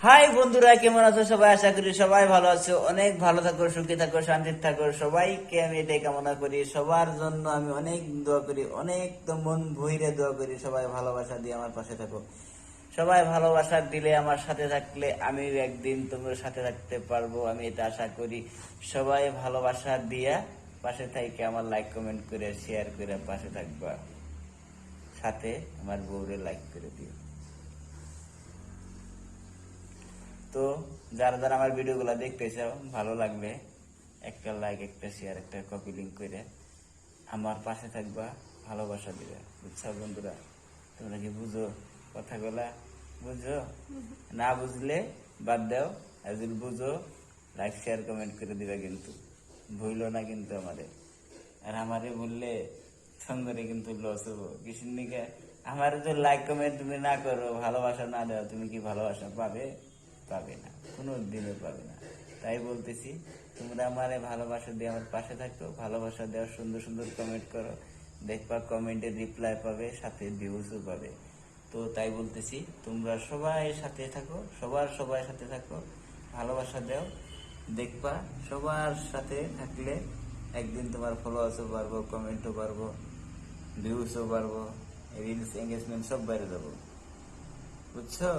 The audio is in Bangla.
হাই বন্ধুরা, কেমন আছো সবাই? আশা করি সবাই ভালো আছো, অনেক ভালো থাকো, সুখী থাকো, শান্তিতে থাকো। সবাইকে আমি এটাই কামনা করি। সবার জন্য আমি অনেক দোয়া করি, অনেক তো মন ভইরে দোয়া করি। সবাই ভালোবাসা দিয়ে আমার পাশে থাকো। সবাই ভালোবাসা দিলে, আমার সাথে থাকলে আমিও একদিন তোমার সাথে থাকতে পারবো, আমি এটা আশা করি। সবাই ভালোবাসা দিয়া পাশে থাইকে আমার লাইক কমেন্ট করে শেয়ার করে পাশে থাকবা। সাথে আমার বউরে লাইক করে দিও। তো যারা যারা আমার ভিডিওগুলো দেখতে চাও, ভালো লাগলে একটা লাইক, একটা শেয়ার, একটা কপি লিঙ্ক করে আমার পাশে থাকবা, ভালোবাসা দিবে। বুঝছো বন্ধুরা? তোমরা কি বুঝো কথাগুলা? বুঝো? না বুঝলে বাদ দাও, আর যদি বুঝো লাইক শেয়ার কমেন্ট করে দিবে কিন্তু ভুলো না কিন্তু আমারে। আর আমারে বললে সঙ্গে কিন্তু লস হবো কিসের নিকে? আমার তো লাইক কমেন্ট তুমি না করো, ভালোবাসা না দাও, তুমি কি ভালোবাসা পাবে? পাবে না, কোনো দিনও পাবে না। তাই বলতেছি, তোমরা আমারে ভালোবাসা দিয়ে আমার পাশে থাকো, ভালোবাসা দেওয়ার সুন্দর সুন্দর কমেন্ট করো, দেখবা কমেন্টের রিপ্লাই পাবে, সাথে ভিউজও পাবে। তো তাই বলতেছি, তোমরা সবাই সাথে থাকো, সবার সাথে থাকো, ভালোবাসা দাও। দেখবা সবার সাথে থাকলে একদিন তোমার ফলোয়ার্সও বাড়বো, কমেন্টও বাড়বো, ভিউজও বাড়বো, রিলস এঙ্গেজমেন্ট সব বাইরে যাবো। বুঝছো?